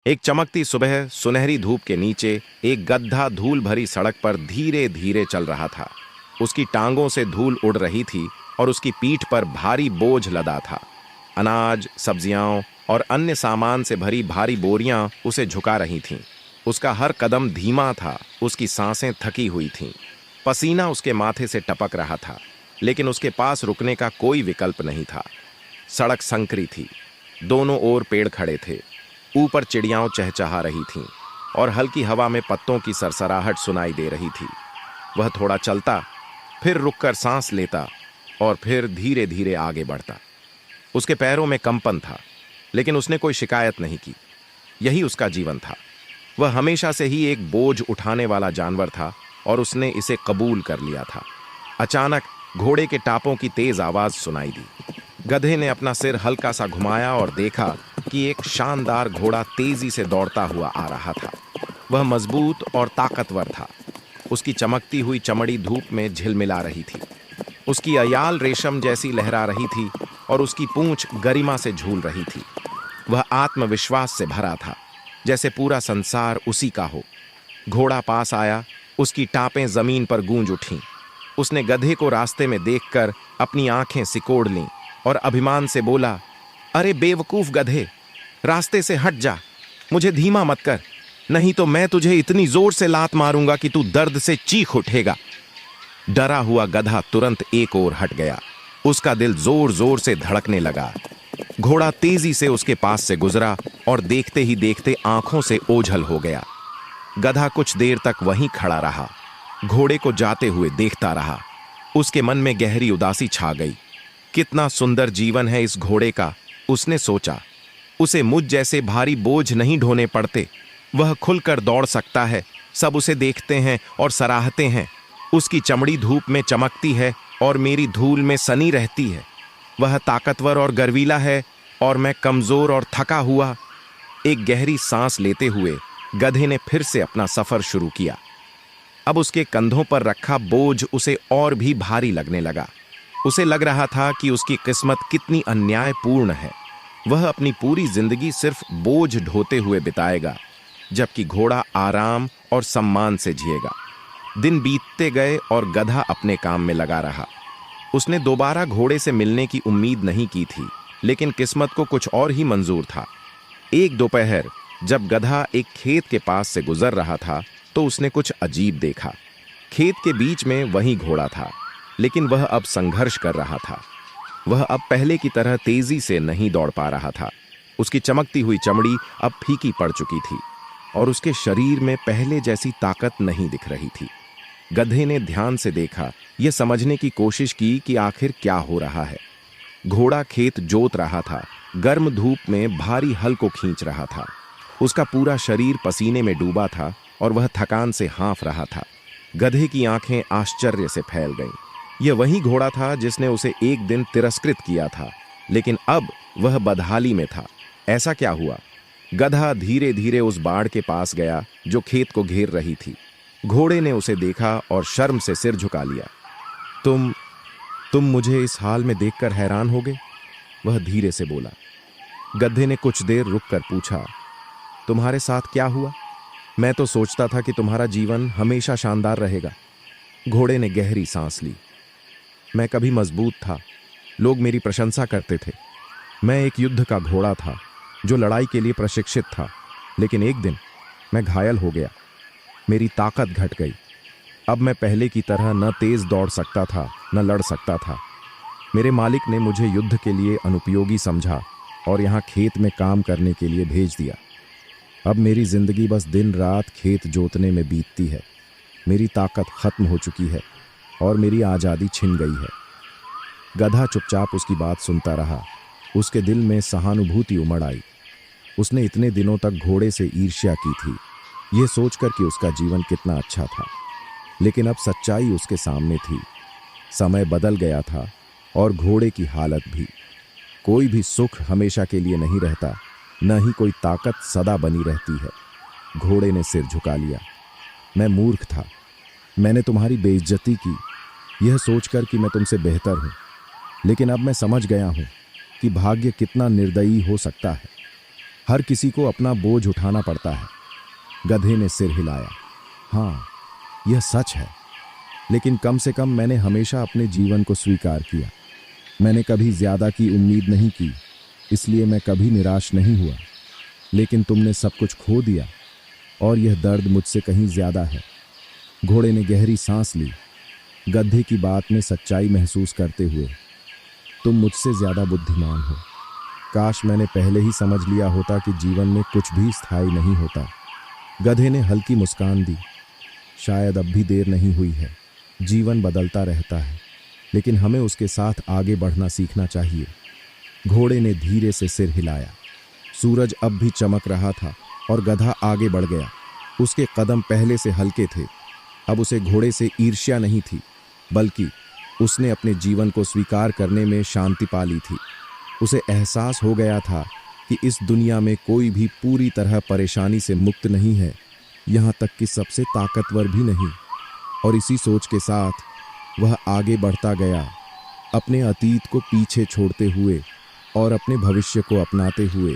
एक चमकती सुबह सुनहरी धूप के नीचे एक गधा धूल भरी सड़क पर धीरे धीरे चल रहा था। उसकी टांगों से धूल उड़ रही थी और उसकी पीठ पर भारी बोझ लदा था। अनाज, सब्जियां और अन्य सामान से भरी भारी बोरियां उसे झुका रही थीं। उसका हर कदम धीमा था, उसकी सांसें थकी हुई थीं। पसीना उसके माथे से टपक रहा था, लेकिन उसके पास रुकने का कोई विकल्प नहीं था। सड़क संकरी थी, दोनों ओर पेड़ खड़े थे, ऊपर चिड़ियाओं चहचहा रही थीं और हल्की हवा में पत्तों की सरसराहट सुनाई दे रही थी। वह थोड़ा चलता, फिर रुककर सांस लेता और फिर धीरे धीरे आगे बढ़ता। उसके पैरों में कंपन था, लेकिन उसने कोई शिकायत नहीं की। यही उसका जीवन था। वह हमेशा से ही एक बोझ उठाने वाला जानवर था और उसने इसे कबूल कर लिया था। अचानक घोड़े के टापों की तेज आवाज सुनाई दी। गधे ने अपना सिर हल्का सा घुमाया और देखा कि एक शानदार घोड़ा तेजी से दौड़ता हुआ आ रहा था। वह मजबूत और ताकतवर था। उसकी चमकती हुई चमड़ी धूप में झिलमिला रही थी। उसकी अयाल रेशम जैसी लहरा रही थी और उसकी पूंछ गरिमा से झूल रही थी। वह आत्मविश्वास से भरा था, जैसे पूरा संसार उसी का हो। घोड़ा पास आया, उसकी टापें जमीन पर गूंज उठीं। उसने गधे को रास्ते में देखकर अपनी आंखें सिकोड़ लीं और अभिमान से बोला, अरे बेवकूफ गधे, रास्ते से हट जा, मुझे धीमा मत कर, नहीं तो मैं तुझे इतनी जोर से लात मारूंगा कि तू दर्द से चीख उठेगा। डरा हुआ गधा तुरंत एक ओर हट गया। उसका दिल जोर जोर से धड़कने लगा। घोड़ा तेजी से उसके पास से गुजरा और देखते ही देखते आंखों से ओझल हो गया। गधा कुछ देर तक वहीं खड़ा रहा, घोड़े को जाते हुए देखता रहा। उसके मन में गहरी उदासी छा गई। कितना सुंदर जीवन है इस घोड़े का, उसने सोचा। उसे मुझ जैसे भारी बोझ नहीं ढोने पड़ते। वह खुलकर दौड़ सकता है, सब उसे देखते हैं और सराहते हैं। उसकी चमड़ी धूप में चमकती है और मेरी धूल में सनी रहती है। वह ताकतवर और गर्वीला है और मैं कमजोर और थका हुआ। एक गहरी सांस लेते हुए गधे ने फिर से अपना सफर शुरू किया। अब उसके कंधों पर रखा बोझ उसे और भी भारी लगने लगा। उसे लग रहा था कि उसकी किस्मत कितनी अन्यायपूर्ण है। वह अपनी पूरी जिंदगी सिर्फ बोझ ढोते हुए बिताएगा, जबकि घोड़ा आराम और सम्मान से जिएगा। दिन बीतते गए और गधा अपने काम में लगा रहा। उसने दोबारा घोड़े से मिलने की उम्मीद नहीं की थी, लेकिन किस्मत को कुछ और ही मंजूर था। एक दोपहर जब गधा एक खेत के पास से गुजर रहा था, तो उसने कुछ अजीब देखा। खेत के बीच में वही घोड़ा था, लेकिन वह अब संघर्ष कर रहा था। वह अब पहले की तरह तेजी से नहीं दौड़ पा रहा था। उसकी चमकती हुई चमड़ी अब फीकी पड़ चुकी थी और उसके शरीर में पहले जैसी ताकत नहीं दिख रही थी। गधे ने ध्यान से देखा, यह समझने की कोशिश की कि आखिर क्या हो रहा है। घोड़ा खेत जोत रहा था, गर्म धूप में भारी हल को खींच रहा था। उसका पूरा शरीर पसीने में डूबा था और वह थकान से हाँफ रहा था। गधे की आंखें आश्चर्य से फैल गईं। यह वही घोड़ा था जिसने उसे एक दिन तिरस्कृत किया था, लेकिन अब वह बदहाली में था। ऐसा क्या हुआ? गधा धीरे धीरे उस बाड़ के पास गया जो खेत को घेर रही थी। घोड़े ने उसे देखा और शर्म से सिर झुका लिया। तुम मुझे इस हाल में देखकर हैरान हो गए? वह धीरे से बोला। गधे ने कुछ देर रुककर पूछा, तुम्हारे साथ क्या हुआ? मैं तो सोचता था कि तुम्हारा जीवन हमेशा शानदार रहेगा। घोड़े ने गहरी सांस ली। मैं कभी मजबूत था, लोग मेरी प्रशंसा करते थे। मैं एक युद्ध का घोड़ा था जो लड़ाई के लिए प्रशिक्षित था, लेकिन एक दिन मैं घायल हो गया। मेरी ताकत घट गई। अब मैं पहले की तरह न तेज दौड़ सकता था, न लड़ सकता था। मेरे मालिक ने मुझे युद्ध के लिए अनुपयोगी समझा और यहाँ खेत में काम करने के लिए भेज दिया। अब मेरी जिंदगी बस दिन रात खेत जोतने में बीतती है। मेरी ताकत खत्म हो चुकी है और मेरी आज़ादी छिन गई है। गधा चुपचाप उसकी बात सुनता रहा। उसके दिल में सहानुभूति उमड़ आई। उसने इतने दिनों तक घोड़े से ईर्ष्या की थी, यह सोचकर कि उसका जीवन कितना अच्छा था। लेकिन अब सच्चाई उसके सामने थी। समय बदल गया था और घोड़े की हालत भी। कोई भी सुख हमेशा के लिए नहीं रहता, न ही कोई ताकत सदा बनी रहती है। घोड़े ने सिर झुका लिया। मैं मूर्ख था, मैंने तुम्हारी बेइज्जती की, यह सोचकर कि मैं तुमसे बेहतर हूं। लेकिन अब मैं समझ गया हूं कि भाग्य कितना निर्दयी हो सकता है। हर किसी को अपना बोझ उठाना पड़ता है। गधे ने सिर हिलाया। हाँ, यह सच है, लेकिन कम से कम मैंने हमेशा अपने जीवन को स्वीकार किया। मैंने कभी ज्यादा की उम्मीद नहीं की, इसलिए मैं कभी निराश नहीं हुआ। लेकिन तुमने सब कुछ खो दिया, और यह दर्द मुझसे कहीं ज्यादा है। घोड़े ने गहरी सांस ली, गधे की बात में सच्चाई महसूस करते हुए। तुम मुझसे ज्यादा बुद्धिमान हो। काश मैंने पहले ही समझ लिया होता कि जीवन में कुछ भी स्थायी नहीं होता। गधे ने हल्की मुस्कान दी। शायद अब भी देर नहीं हुई है। जीवन बदलता रहता है, लेकिन हमें उसके साथ आगे बढ़ना सीखना चाहिए। घोड़े ने धीरे से सिर हिलाया। सूरज अब भी चमक रहा था और गधा आगे बढ़ गया। उसके कदम पहले से हल्के थे। अब उसे घोड़े से ईर्ष्या नहीं थी, बल्कि उसने अपने जीवन को स्वीकार करने में शांति पा ली थी। उसे एहसास हो गया था कि इस दुनिया में कोई भी पूरी तरह परेशानी से मुक्त नहीं है, यहाँ तक कि सबसे ताकतवर भी नहीं। और इसी सोच के साथ वह आगे बढ़ता गया, अपने अतीत को पीछे छोड़ते हुए और अपने भविष्य को अपनाते हुए।